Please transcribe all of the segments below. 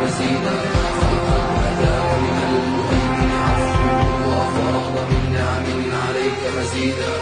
مزيدا، فأتاك من المؤمن عفو وأفاض من نعم عليك مزيدا.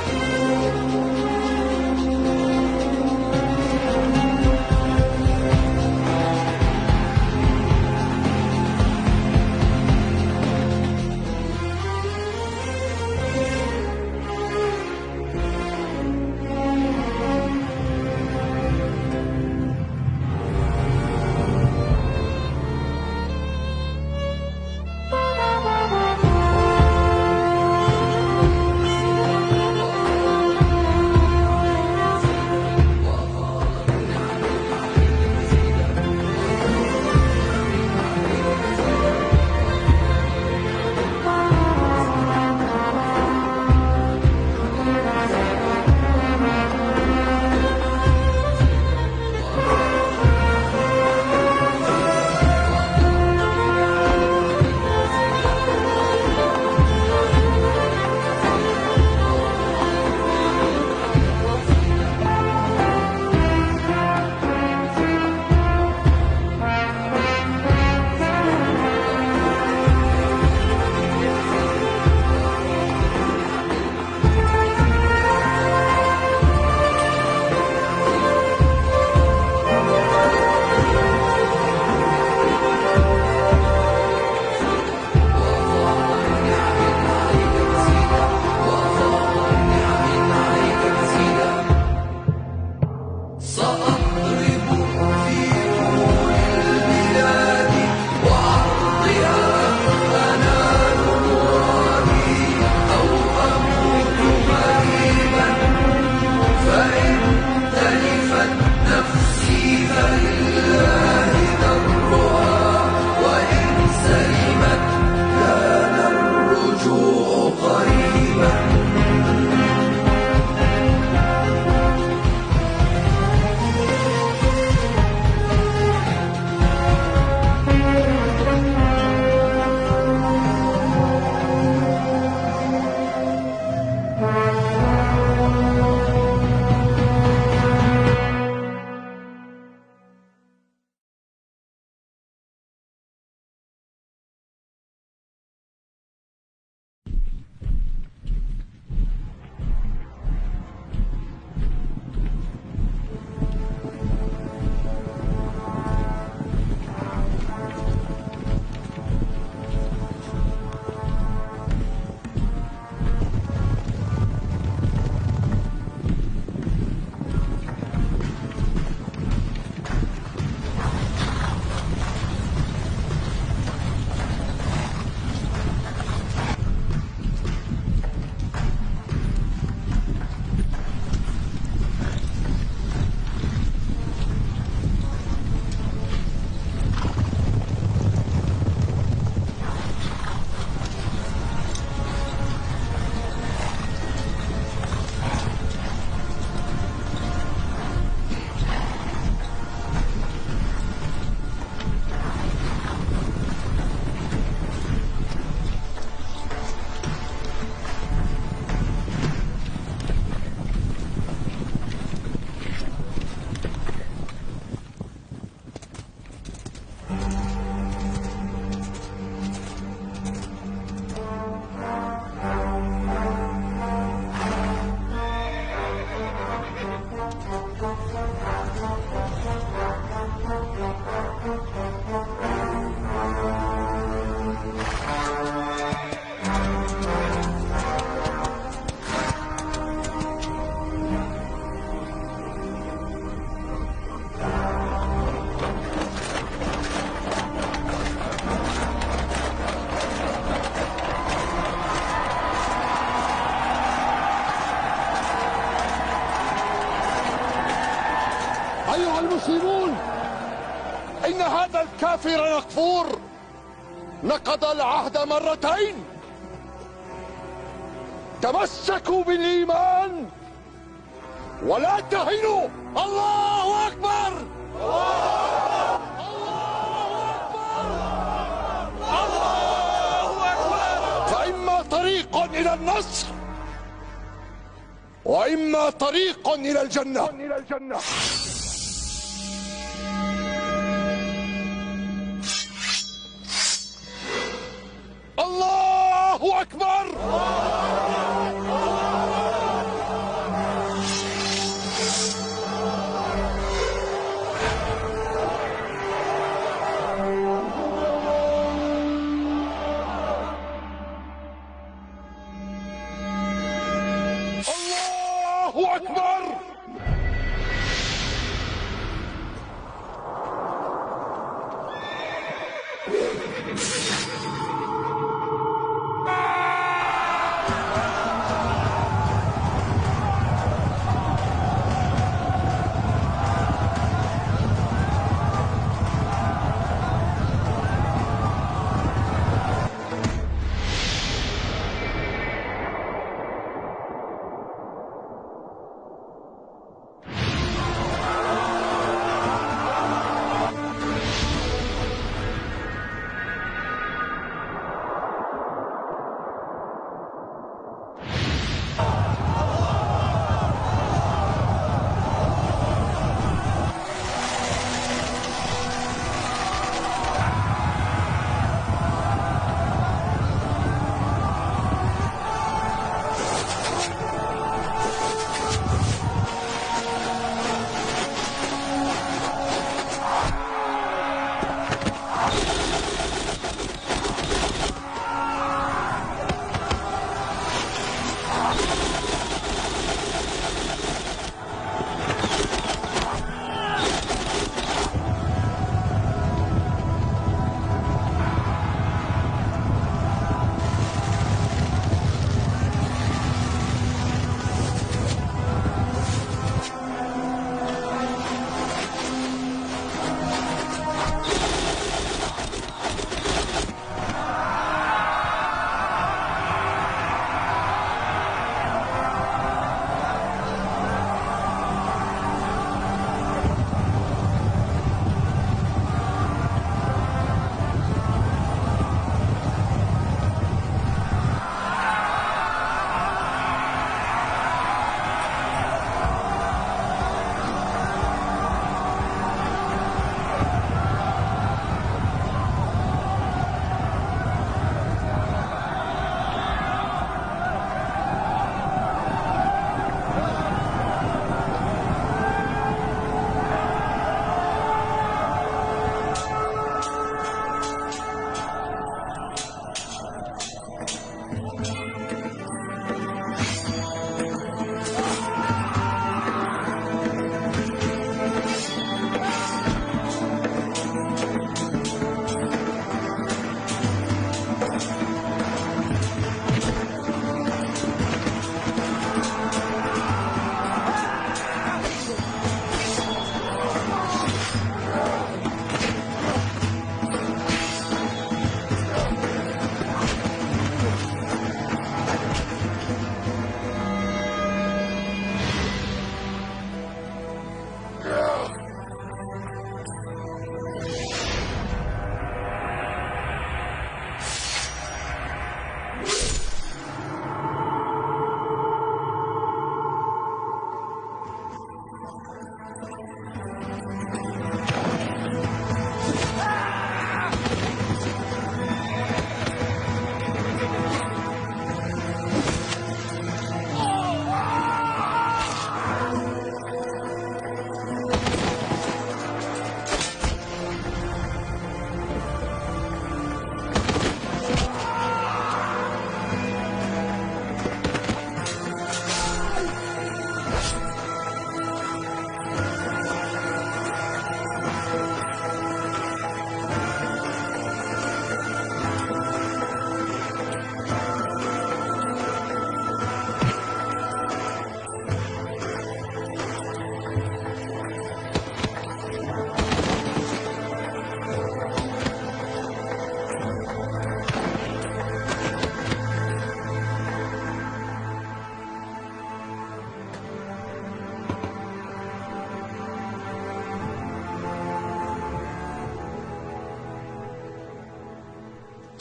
أيها المسلمون، إن هذا الكافر نقفور نقض العهد مرتين. تمسكوا بالإيمان ولا تهنوا. الله أكبر. الله أكبر. الله أكبر. فإما طريق إلى النصر وإما طريق إلى الجنة.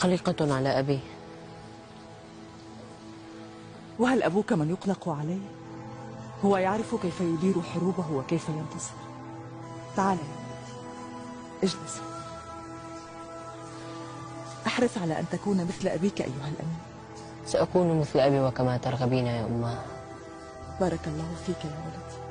قلقة على أبي. وهل أبوك من يقلق عليه؟ هو يعرف كيف يدير حروبه وكيف ينتصر. تعال يا ولدي، اجلس. احرص على أن تكون مثل أبيك أيها الأمين. سأكون مثل أبي وكما ترغبين يا أماه. بارك الله فيك يا ولدي.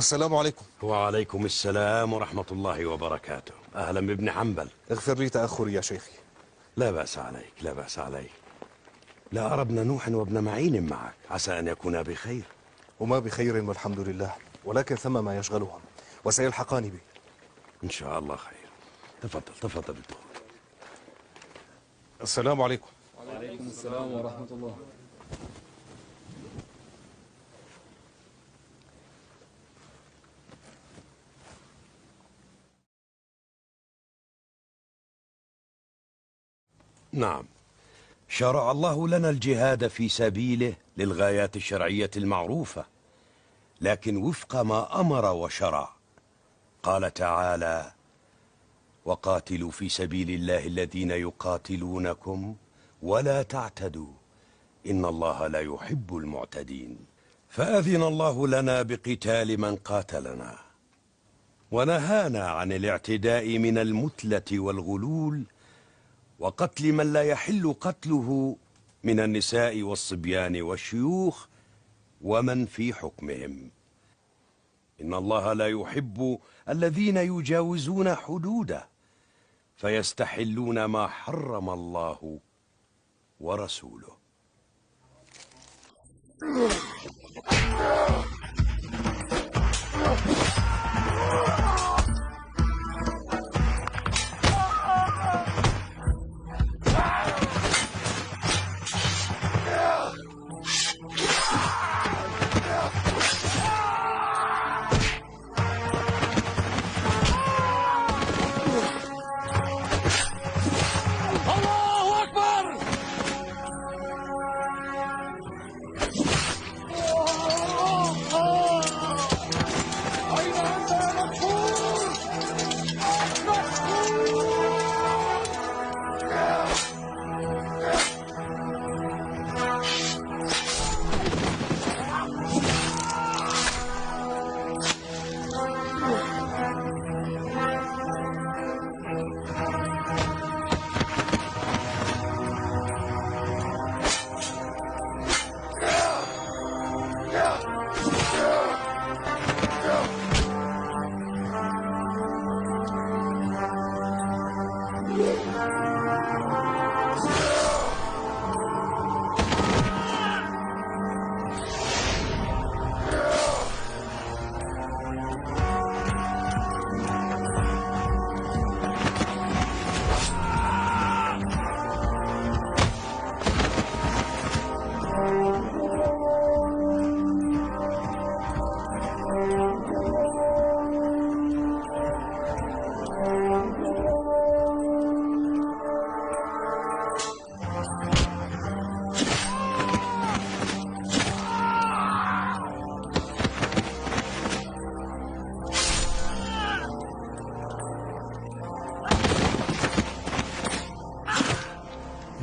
السلام عليكم. وعليكم السلام ورحمة الله وبركاته. أهلا بابن حنبل. اغفر لي تأخري يا شيخي. لا بأس عليك، لا بأس عليك. لا أرى ابن نوح وابن معين معك، عسى أن يكونا بخير. هما بخير والحمد لله، ولكن ثم ما يشغلهم وسيلحقان بي. إن شاء الله خير. تفضل تفضل الدخول. السلام عليكم. وعليكم السلام ورحمة الله. نعم، شرع الله لنا الجهاد في سبيله للغايات الشرعية المعروفة، لكن وفق ما أمر وشرع. قال تعالى: وقاتلوا في سبيل الله الذين يقاتلونكم ولا تعتدوا إن الله لا يحب المعتدين. فأذن الله لنا بقتال من قاتلنا، ونهانا عن الاعتداء من المثلة والغلول، وقتل من لا يحل قتله من النساء والصبيان والشيوخ ومن في حكمهم. إن الله لا يحب الذين يجاوزون حدوده فيستحلون ما حرم الله ورسوله.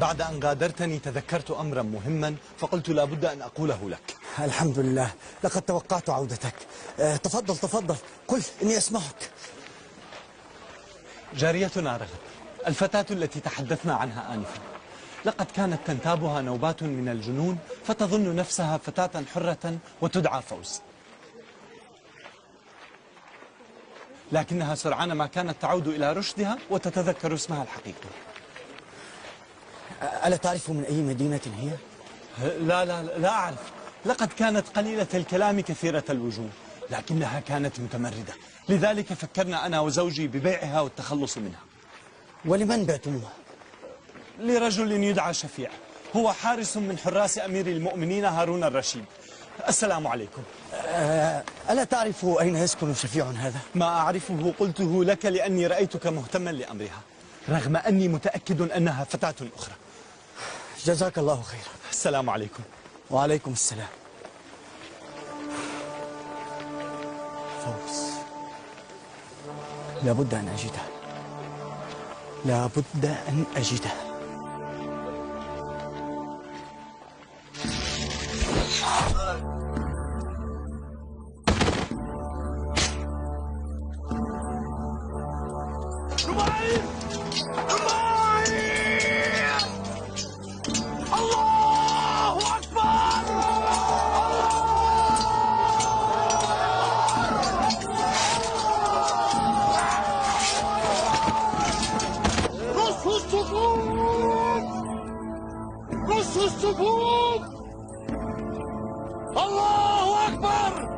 بعد أن غادرتني تذكرت أمرا مهما فقلت لا بد أن أقوله لك. الحمد لله، لقد توقعت عودتك. تفضل تفضل، قل إني أسمعك. جاريتنا رغد، الفتاة التي تحدثنا عنها آنفا، لقد كانت تنتابها نوبات من الجنون فتظن نفسها فتاة حرة وتدعى فوز، لكنها سرعان ما كانت تعود إلى رشدها وتتذكر اسمها الحقيقي. ألا تعرف من أي مدينة هي؟ لا أعرف. لقد كانت قليلة الكلام كثيرة الوجوه، لكنها كانت متمردة، لذلك فكرنا أنا وزوجي ببيعها والتخلص منها. ولمن بعتموها؟ لرجل يدعى شفيع، هو حارس من حراس أمير المؤمنين هارون الرشيد. السلام عليكم. ألا تعرف أين يسكن شفيع هذا؟ ما أعرفه قلته لك لأني رأيتك مهتما لأمرها، رغم أني متأكد أنها فتاة أخرى. جزاك الله خيرا. السلام عليكم. وعليكم السلام. فوز، لابد أن أجدها، لابد أن أجدها. الله أكبر! الصفوف. الله أكبر.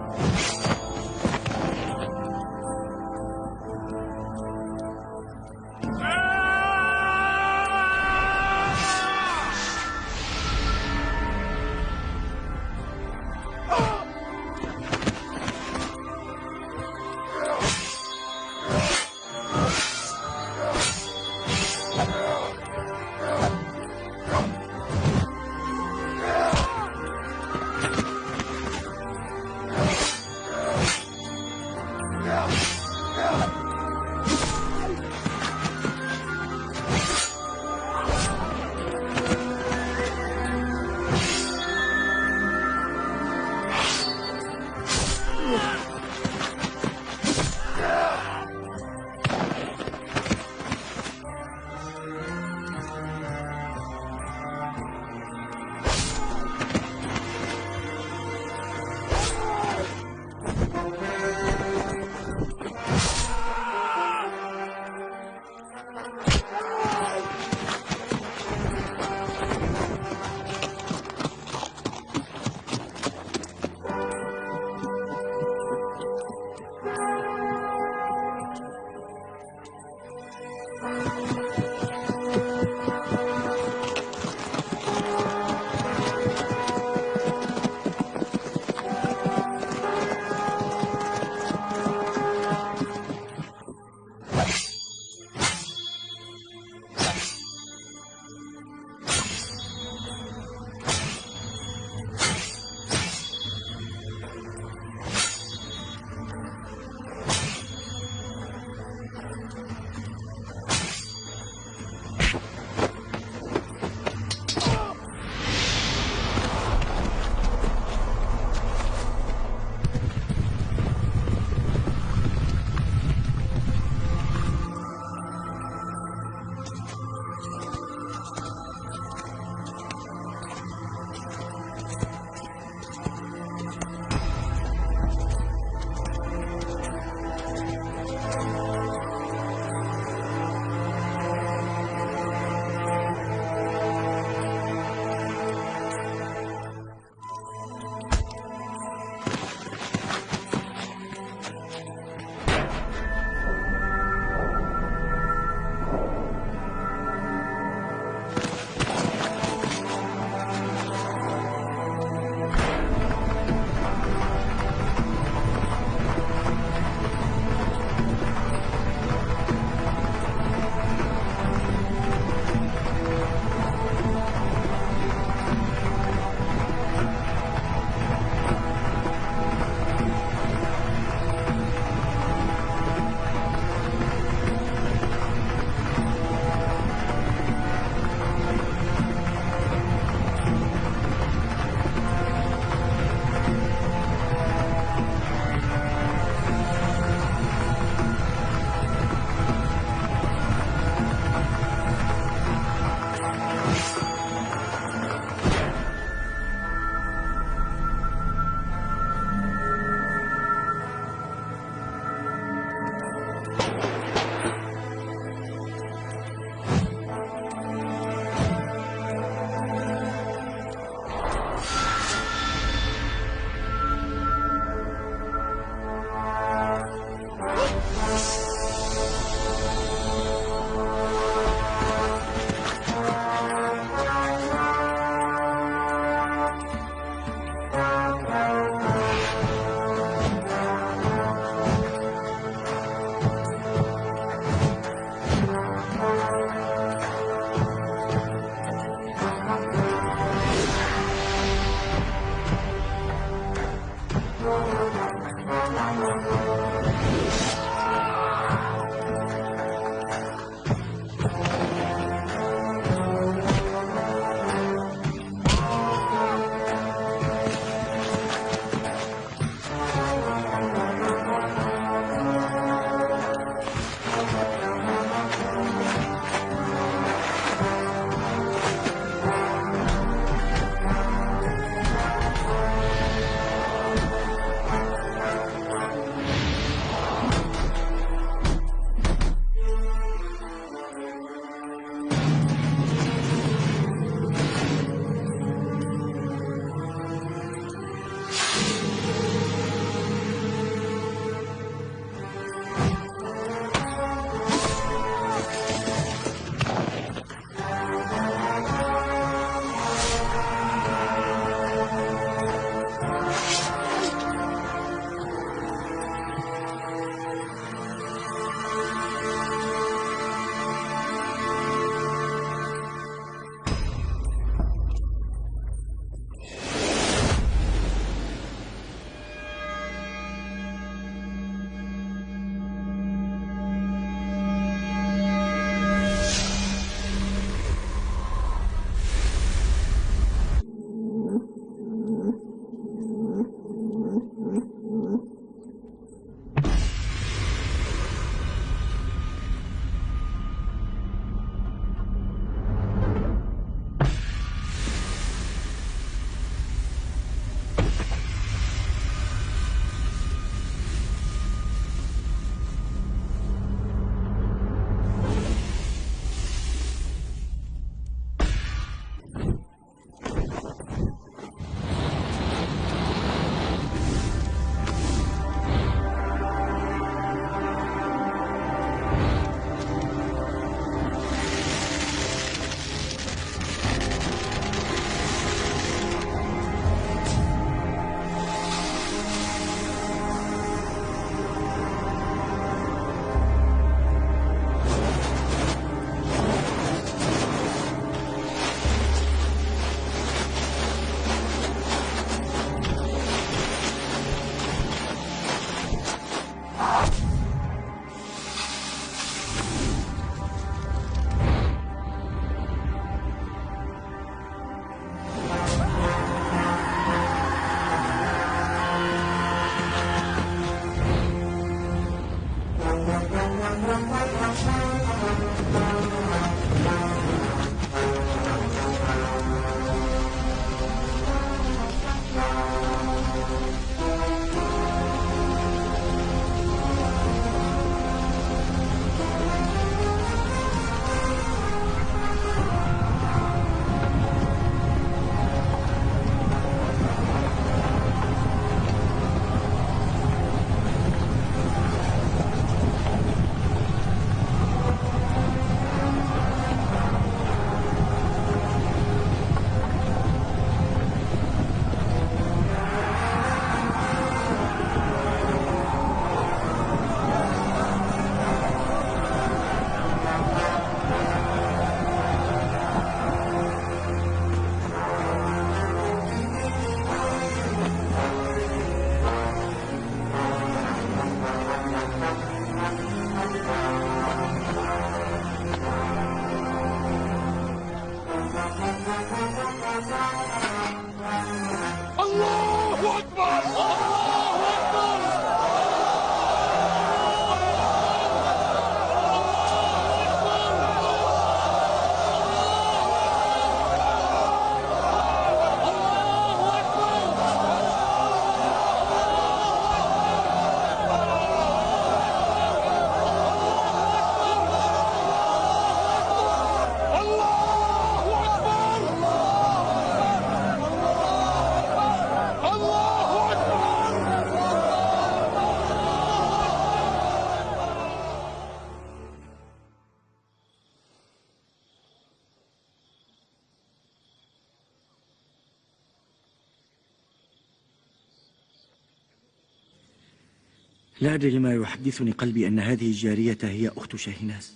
لا أدري لما يحدثني قلبي أن هذه الجارية هي أخت شاهناز.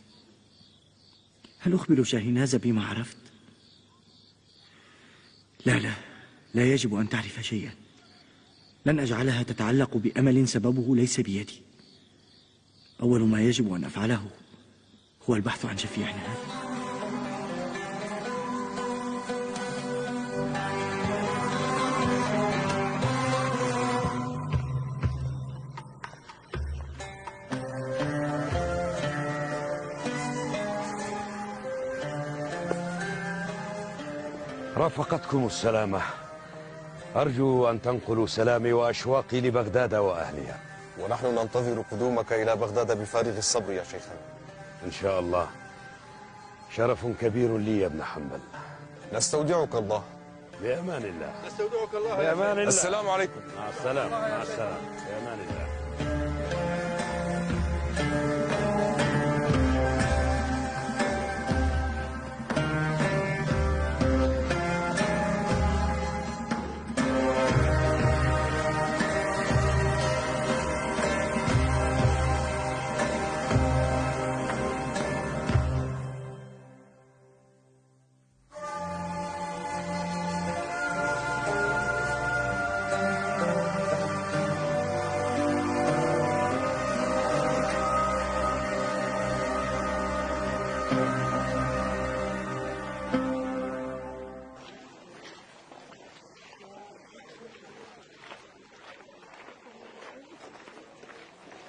هل أخبر شاهناز بما عرفت؟ لا يجب أن تعرف شيئا. لن أجعلها تتعلق بأمل سببه ليس بيدي. أول ما يجب أن أفعله هو البحث عن شفيعنا هذا. رافقتكم السلامة. أرجو أن تنقلوا سلامي وأشواقي لبغداد وأهلها. ونحن ننتظر قدومك إلى بغداد بفارغ الصبر يا شيخنا. إن شاء الله. شرف كبير لي يا ابن حنبل. نستودعك الله. بأمان الله. نستودعك الله. بأمان الله. السلام عليكم. مع السلامة. مع السلامة. بأمان الله.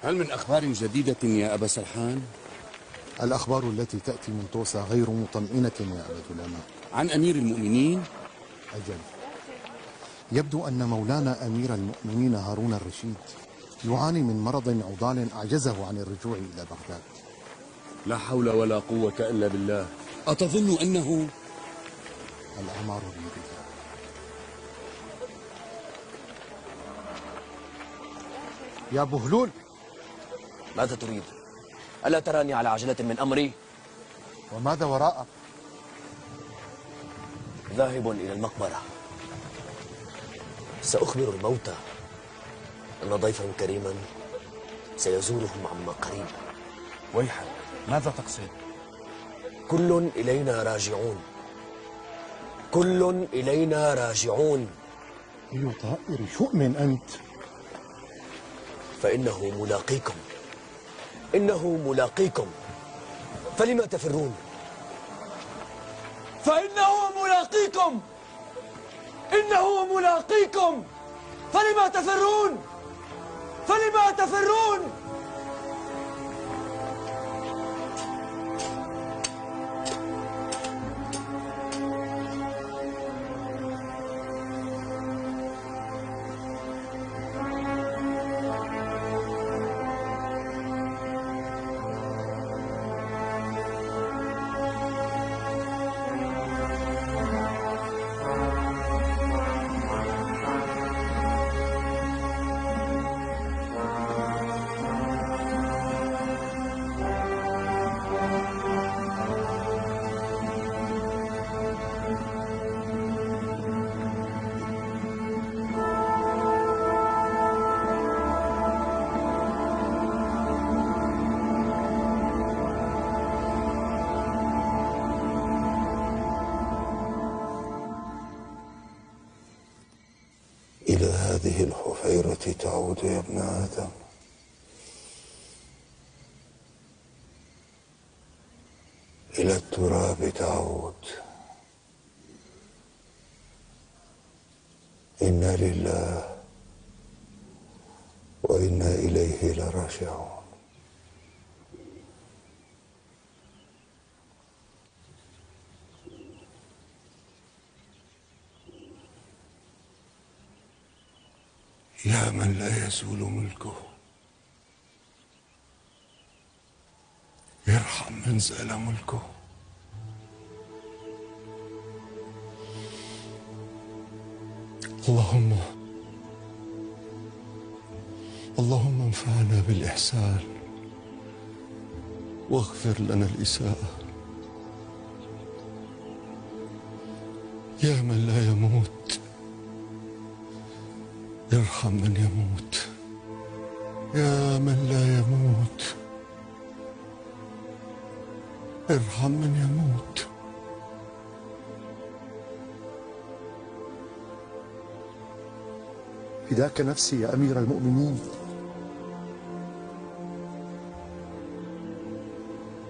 هل من أخبار جديدة يا أبا سرحان؟ الأخبار التي تأتي من طوسة غير مطمئنة يا أبا ظلامة. عن أمير المؤمنين؟ أجل. يبدو أن مولانا أمير المؤمنين هارون الرشيد يعاني من مرض عضال أعجزه عن الرجوع إلى بغداد. لا حول ولا قوة إلا بالله. أتظن أنه؟ الأعمار بيد الله. يا بهلول، ماذا تريد؟ ألا تراني على عجلة من أمري؟ وماذا وراءك؟ ذاهب إلى المقبرة. سأخبر الموتى أن ضيفا كريما سيزورهم عما قريب. ويحك، ماذا تقصد؟ كل إلينا راجعون. كل إلينا راجعون. أي طائر شؤم أنت؟ فإنه ملاقيكم. إنه ملاقيكم، فلما تفرون؟ فإنه ملاقيكم. إنه ملاقيكم، فلما تفرون؟ فلما تفرون؟ هذه الحفيرة تعود يا ابن آدم. إلى التراب تعود. إنا لله وإنا إليه لراجعون. يا من لا يزول ملكه، ارحم من زال ملكه. اللهم انفعنا بالإحسان واغفر لنا الإساءة. يا من لا يموت، ارحم من يموت. يا من لا يموت، ارحم من يموت. فداك نفسي يا أمير المؤمنين.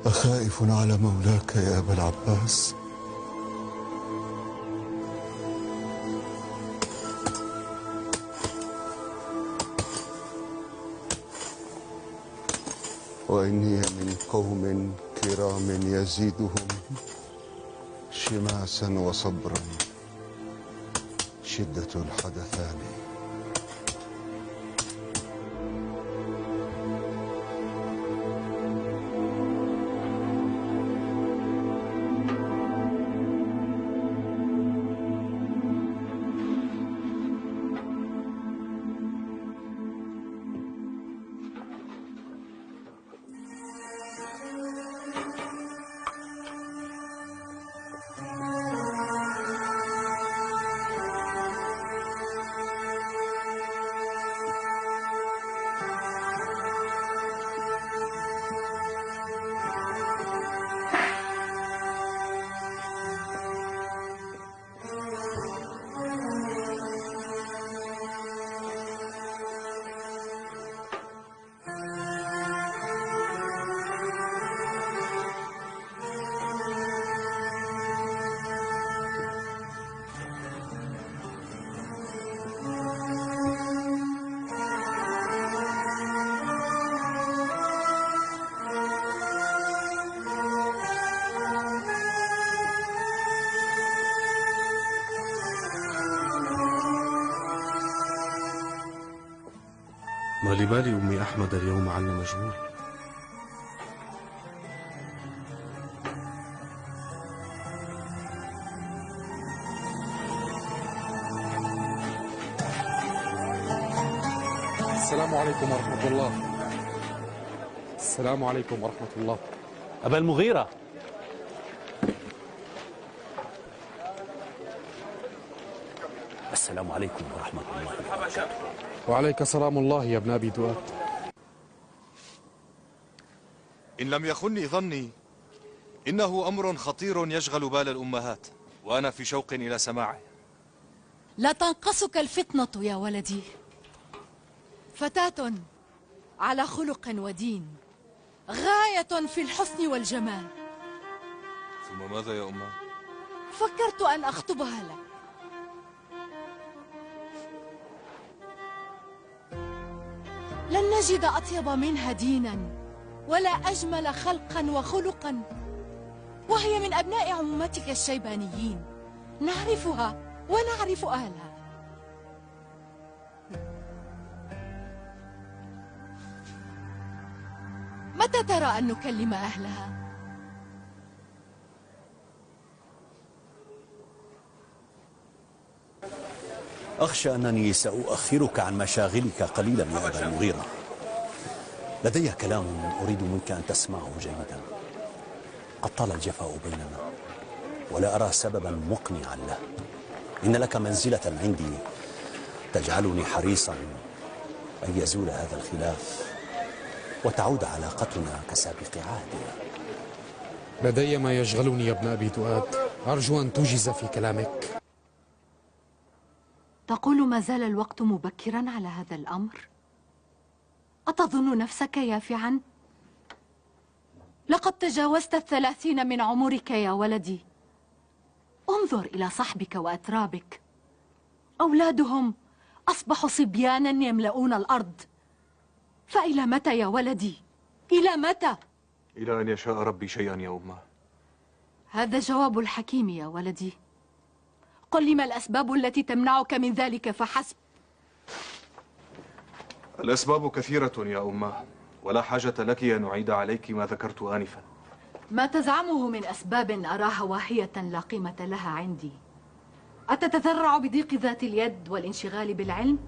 أخائف على مولاك يا أبا العباس؟ وإني من قوم كرام يزيدهم شماسا وصبرا شدة الحدثان. ما لبال أم أحمد اليوم عنا مجهول. السلام عليكم ورحمة الله. السلام عليكم ورحمة الله. أبا المغيرة، السلام عليكم ورحمة الله وبركاته. وعليك سلام الله يا ابن أبي دؤاد. إن لم يخني ظني إنه أمر خطير يشغل بال الأمهات، وأنا في شوق إلى سماعه. لا تنقصك الفطنة يا ولدي، فتاة على خلق ودين، غاية في الحسن والجمال. ثم ماذا يا أمه؟ فكرت أن أخطبها لك. لن نجد أطيب منها دينا ولا أجمل خلقا وخلقا، وهي من أبناء عمومتك الشيبانيين، نعرفها ونعرف أهلها. متى ترى أن نكلم أهلها؟ أخشى أنني سأؤخرك عن مشاغلك قليلا يا أبا المغيرة. لدي كلام أريد منك أن تسمعه جيدا. قد طال الجفاء بيننا ولا أرى سببا مقنعا له. إن لك منزلة عندي تجعلني حريصا أن يزول هذا الخلاف وتعود علاقتنا كسابق عهدنا. لدي ما يشغلني يا ابن أبي دؤاد، أرجو أن توجز في كلامك. تقول ما زال الوقت مبكرا على هذا الأمر؟ أتظن نفسك يافعا؟ لقد تجاوزت 30 من عمرك يا ولدي. انظر إلى صحبك وأترابك، أولادهم أصبحوا صبيانا يملؤون الأرض. فإلى متى يا ولدي؟ إلى متى؟ إلى أن يشاء ربي شيئا يا أمه. هذا جواب الحكيم يا ولدي. قل لي ما الأسباب التي تمنعك من ذلك فحسب. الأسباب كثيرة يا أمه، ولا حاجة لك أن أعيد عليك ما ذكرت آنفا. ما تزعمه من أسباب أراها واهية لا قيمة لها عندي. أتتذرع بضيق ذات اليد والانشغال بالعلم؟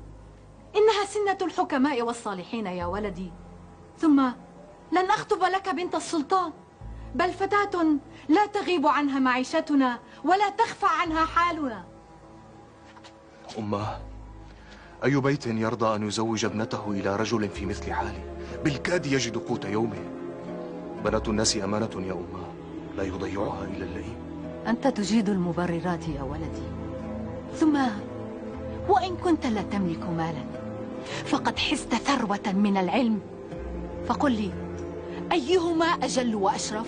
إنها سنة الحكماء والصالحين يا ولدي. ثم لن أخطب لك بنت السلطان، بل فتاة لا تغيب عنها معيشتنا ولا تخفى عنها حالنا. أمه، أي بيت يرضى أن يزوج ابنته إلى رجل في مثل حالي بالكاد يجد قوت يومه؟ بنات الناس أمانة يا أمه، لا يضيعها إلا اللئيم. أنت تجيد المبررات يا ولدي. ثم وإن كنت لا تملك مالا فقد حزت ثروة من العلم، فقل لي أيهما أجل وأشرف؟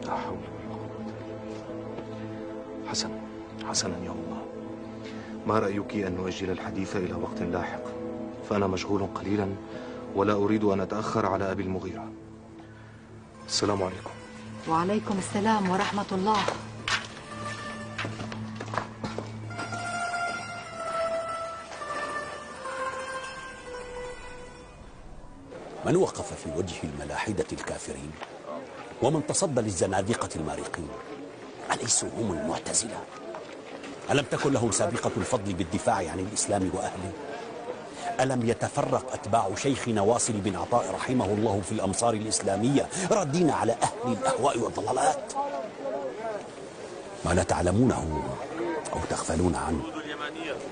لا حول ولا قوة. حسنا يا أمه، ما رأيك أن نؤجل الحديث إلى وقت لاحق؟ فأنا مشغول قليلا ولا أريد أن أتأخر على أبي المغيرة. السلام عليكم. وعليكم السلام ورحمة الله. من وقف في وجه الملاحدة الكافرين ومن تصدى للزنادقة المارقين أليسوا هم المعتزلة؟ ألم تكن لهم سابقة الفضل بالدفاع عن الإسلام وأهله؟ ألم يتفرق أتباع شيخنا واصل بن عطاء رحمه الله في الأمصار الإسلامية ردين على أهل الأهواء والضلالات؟ ما لا تعلمونه أو تغفلون عنه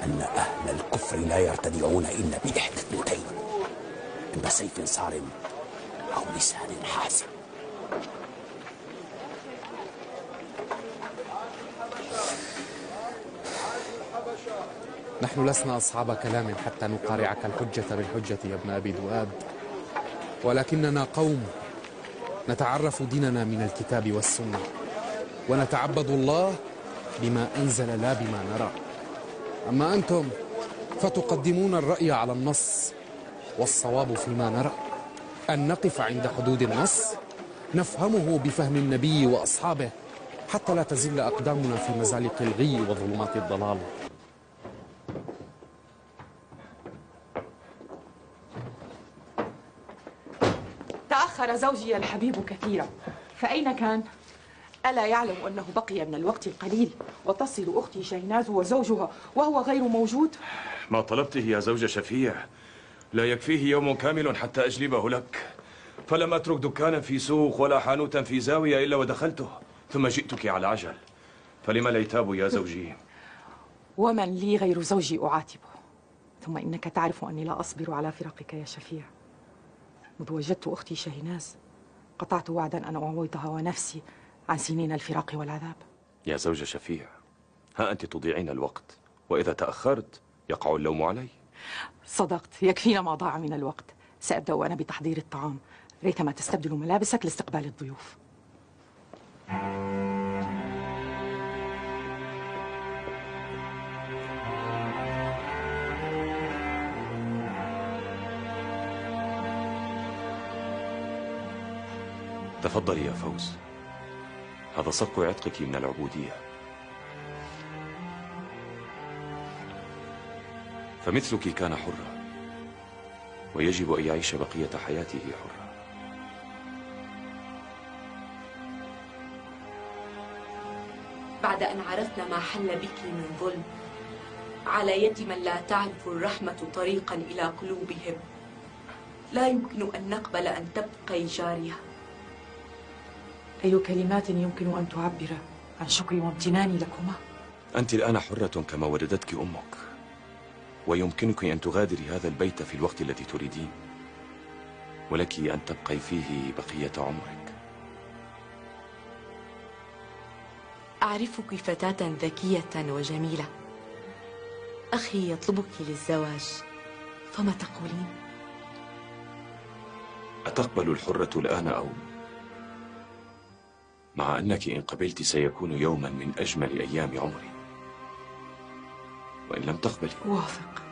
أن أهل الكفر لا يرتدعون إلا بإحدى اثنتين: إما سيف صارم أو لسان حاسم. نحن لسنا أصحاب كلام حتى نقارعك الحجة بالحجة يا ابن أبي دؤاد، ولكننا قوم نتعرف ديننا من الكتاب والسنة، ونتعبد الله بما أنزل لا بما نرى. أما أنتم فتقدمون الرأي على النص، والصواب فيما نرى أن نقف عند حدود النص نفهمه بفهم النبي وأصحابه حتى لا تزل أقدامنا في مزالق الغي وظلمات الضلال. تأخر زوجي الحبيب كثيرا، فأين كان؟ ألا يعلم أنه بقي من الوقت القليل وتصل أختي شيناز وزوجها وهو غير موجود؟ ما طلبته يا زوج شفيع لا يكفيه يوم كامل حتى أجلبه لك، فلم أترك دكانا في سوق ولا حانوتا في زاوية إلا ودخلته، ثم جئتك على عجل، فلما العتاب يا زوجي؟ ومن لي غير زوجي أعاتبه؟ ثم إنك تعرف أني لا أصبر على فراقك يا شفيع. منذ وجدت أختي شاهناز قطعت وعدا أن أعوضها ونفسي عن سنين الفراق والعذاب. يا زوج شفيع، ها أنت تضيعين الوقت، وإذا تأخرت يقع اللوم علي. صدقت، يكفينا ما ضاع من الوقت. سأبدأ أنا بتحضير الطعام، ريثما تستبدل ملابسك لاستقبال الضيوف. تفضلي يا فوز، هذا صك عتقك من العبودية، فمثلك كان حرا ويجب أن يعيش بقية حياته حرا. بعد أن عرفنا ما حل بك من ظلم على يد من لا تعرف الرحمة طريقا إلى قلوبهم، لا يمكن أن نقبل أن تبقي جارية. أي كلمات يمكن أن تعبر عن شكري وامتناني لكما؟ أنت الآن حرة كما ولدتك أمك، ويمكنك أن تغادري هذا البيت في الوقت الذي تريدين، ولك أن تبقي فيه بقية عمرك. أعرفك فتاة ذكية وجميلة، أخي يطلبك للزواج، فما تقولين؟ أتقبل الحرة الآن أو؟ مع أنك إن قبلت سيكون يوما من أجمل أيام عمري، وإن لم تقبلي أوافق،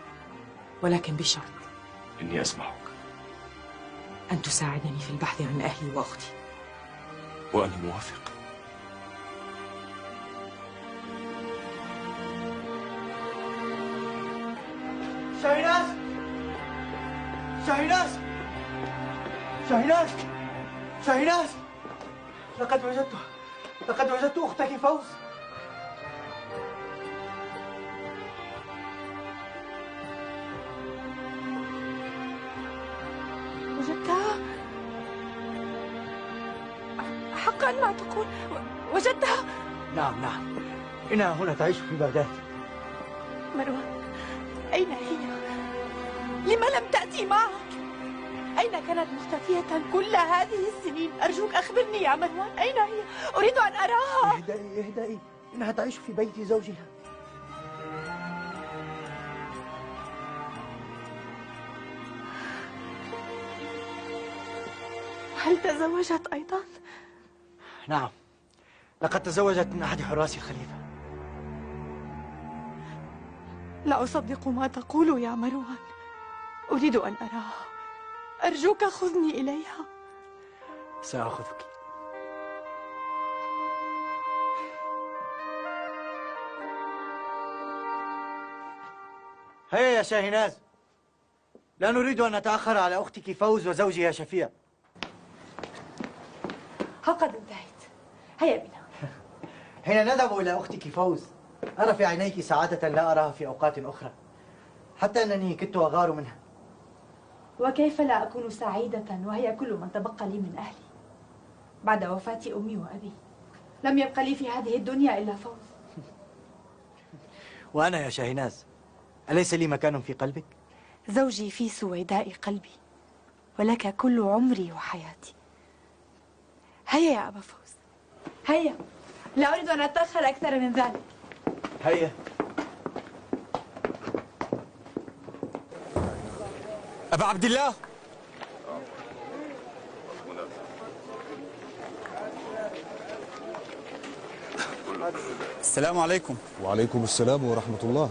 ولكن بشرط. إني أسمعك. أن تساعدني في البحث عن أهلي وأختي. وأنا موافق. شاهيناز! شاهيناز! شاهيناز! شاهيناز! لقد وجدت أختك فوز. وجدتها؟ حقا ما تقول؟ وجدتها؟ نعم نعم، إنها هنا تعيش في بغداد. مروان، أين هي؟ لما لم تأتي معك؟ أين كانت مختفية كل هذه السنين؟ أرجوك أخبرني يا مروان، أين هي؟ أريد أن أراها. اهدئي، إنها تعيش في بيت زوجها. هل تزوجت أيضا؟ نعم، لقد تزوجت من أحد حراس الخليفة. لا أصدق ما تقول يا مروان، أريد أن أراها، أرجوك خذني إليها. سأخذك. هيا يا شاهيناز، لا نريد أن نتأخر على أختك فوز وزوجها شفيع. ها قد انتهيت، هيا بنا. حين نذهب إلى أختك فوز أرى في عينيك سعادة لا أراها في أوقات أخرى، حتى أنني كدت أغار منها. وكيف لا أكون سعيدة وهي كل من تبقى لي من أهلي بعد وفاة أمي وأبي؟ لم يبق لي في هذه الدنيا إلا فوز. وأنا يا شاهيناز، أليس لي مكان في قلبك؟ زوجي في سويداء قلبي، ولك كل عمري وحياتي. هيا يا أبا فوز، هيا، لا أريد أن أتأخر أكثر من ذلك. هيا. أبا عبد الله، السلام عليكم. وعليكم السلام ورحمة الله.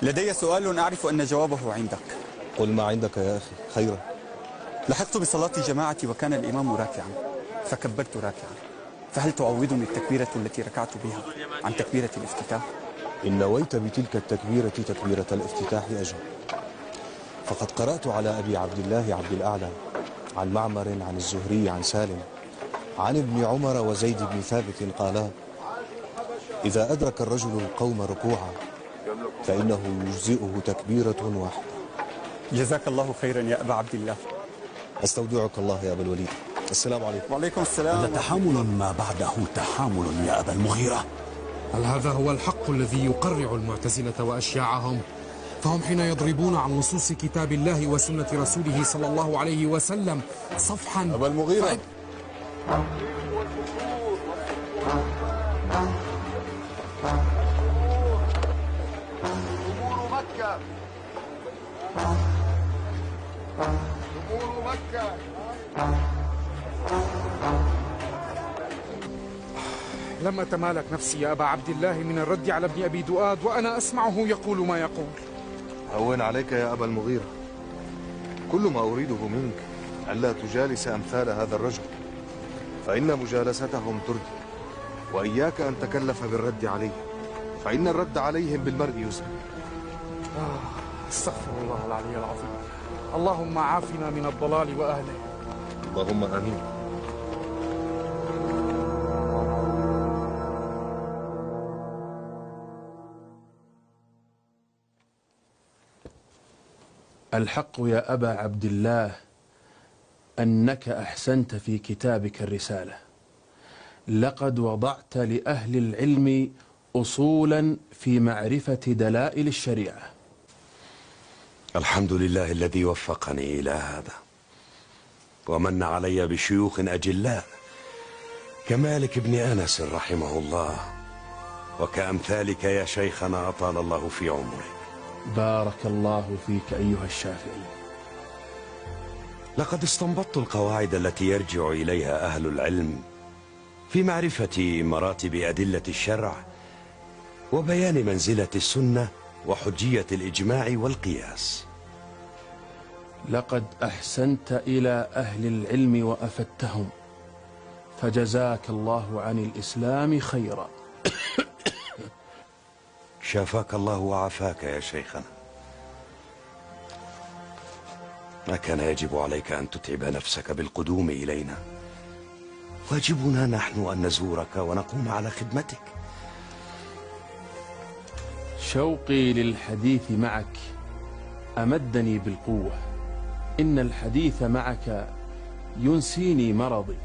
لدي سؤال أعرف أن جوابه عندك. قل ما عندك يا أخي، خيرا. لحقت بصلاة الجماعة وكان الإمام راكعا فكبرت راكعا، فهل تعوضني التكبيرة التي ركعت بها عن تكبيرة الافتتاح؟ إن نويت بتلك التكبيرة تكبيرة الافتتاح أجل، فقد قرأت على أبي عبد الله عبد الأعلى عن معمر عن الزهري عن سالم عن ابن عمر وزيد بن ثابت قالا: إذا أدرك الرجل القوم ركوعا فإنه يجزئه تكبيرة واحدة. جزاك الله خيرا يا أبا عبد الله. أستودعك الله يا أبا الوليد. السلام عليكم. وعليكم السلام. هذا تحامل ما بعده تحامل يا أبا المغيرة. هل هذا هو الحق الذي يقرع المعتزلة وأشياعهم؟ فهم حين يضربون عن نصوص كتاب الله وسنة رسوله صلى الله عليه وسلم صفحا أبا المغيرة أمور مكة. لم أتمالك نفسي يا أبا عبد الله من الرد على ابن أبي دؤاد وأنا أسمعه يقول ما يقول. هون عليك يا أبا المغيرة، كل ما أريده منك ألا تجالس أمثال هذا الرجل، فإن مجالستهم تردي، وإياك أن تكلف بالرد عليه، فإن الرد عليهم بالمرء يزهد. استغفر الله العلي العظيم. اللهم عافنا من الضلال وأهله. اللهم آمين. الحق يا أبا عبد الله أنك أحسنت في كتابك الرسالة، لقد وضعت لأهل العلم أصولا في معرفة دلائل الشريعة. الحمد لله الذي وفقني إلى هذا ومن علي بشيوخ أجلاء كمالك بن أنس رحمه الله، وكأمثالك يا شيخنا أطال الله في عمرك. بارك الله فيك أيها الشافعي. لقد استنبطت القواعد التي يرجع إليها أهل العلم في معرفة مراتب أدلة الشرع وبيان منزلة السنة وحجية الإجماع والقياس. لقد أحسنت إلى أهل العلم وأفدتهم، فجزاك الله عن الإسلام خيرا. شافاك الله وعافاك يا شيخنا. ما كان يجب عليك أن تتعب نفسك بالقدوم إلينا، واجبنا نحن أن نزورك ونقوم على خدمتك. شوقي للحديث معك أمدني بالقوة، إن الحديث معك ينسيني مرضي.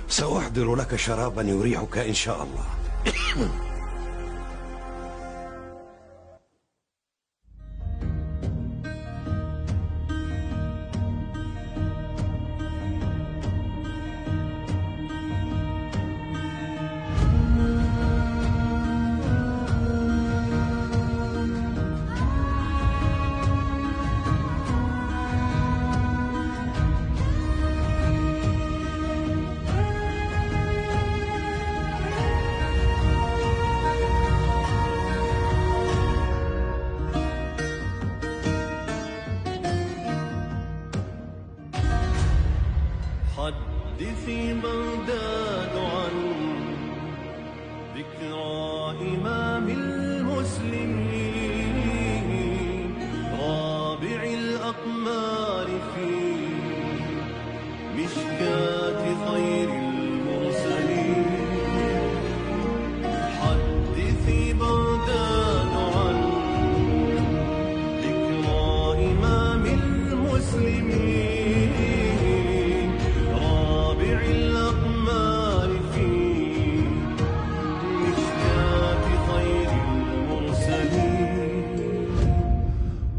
سأحضر لك شرابا يريحك إن شاء الله. حدثي بغداد عن ذكرى إمام المسلمين رابع الأقمار في مشكاة خير المرسلين. حدثي بغداد عن ذكرى إمام المسلمين الأقمار في مشكاة خير المرسلين.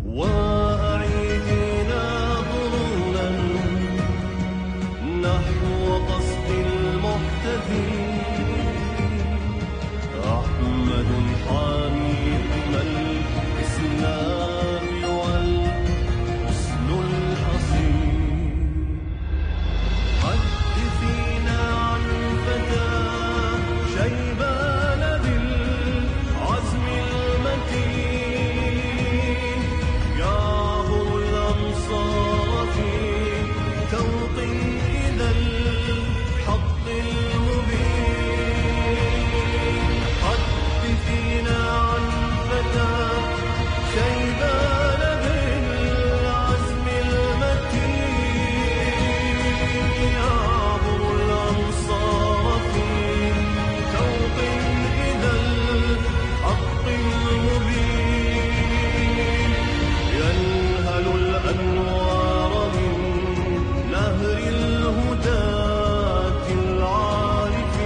وأعيدنا ظنونا نحو قصد المحتدين. أحمد حامي حمى الإسلام والحسن الحصين. حدثينا عن فتى شيبان بالعزم المتين يعبر الأمصار في توطن إلى الحق المبين. حدثينا عن فتى شيبان بالعزم المتين يعبر الأمصار في توطن إلى الحق المبين. ينهل الأنوار من نهر الهداة العارفين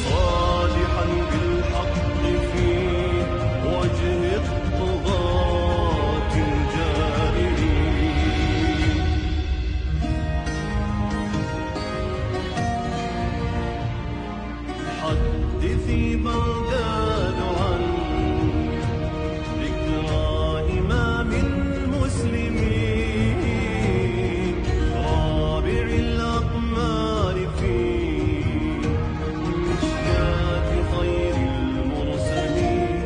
صالحا بالحق في وجه الطغاة الجائرين. حدثي بغداد عن ذكرى إمام المسلمين رابع الأقمار في مشكاة خير المرسلين.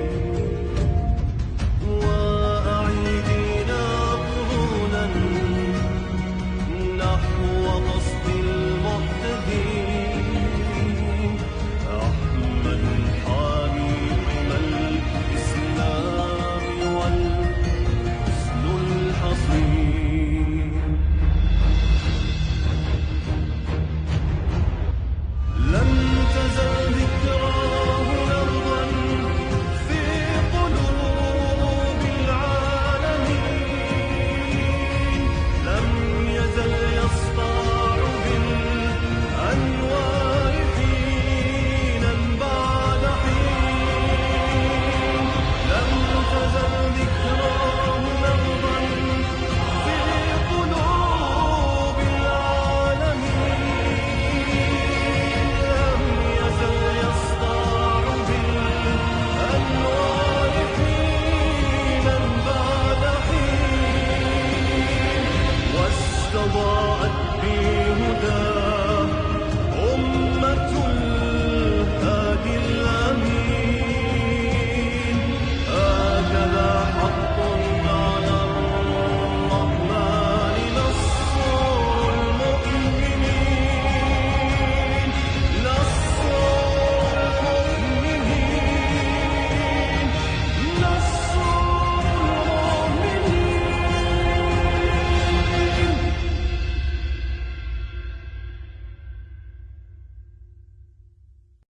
وأعيدنا قرونا نحو قصد المحتدين. أحمد الحامي حمى الإسلام والحسن الحصين. لم تزل ذكراه نبضا في قلوب العالمين. لم يزل يصفو أضاءت بي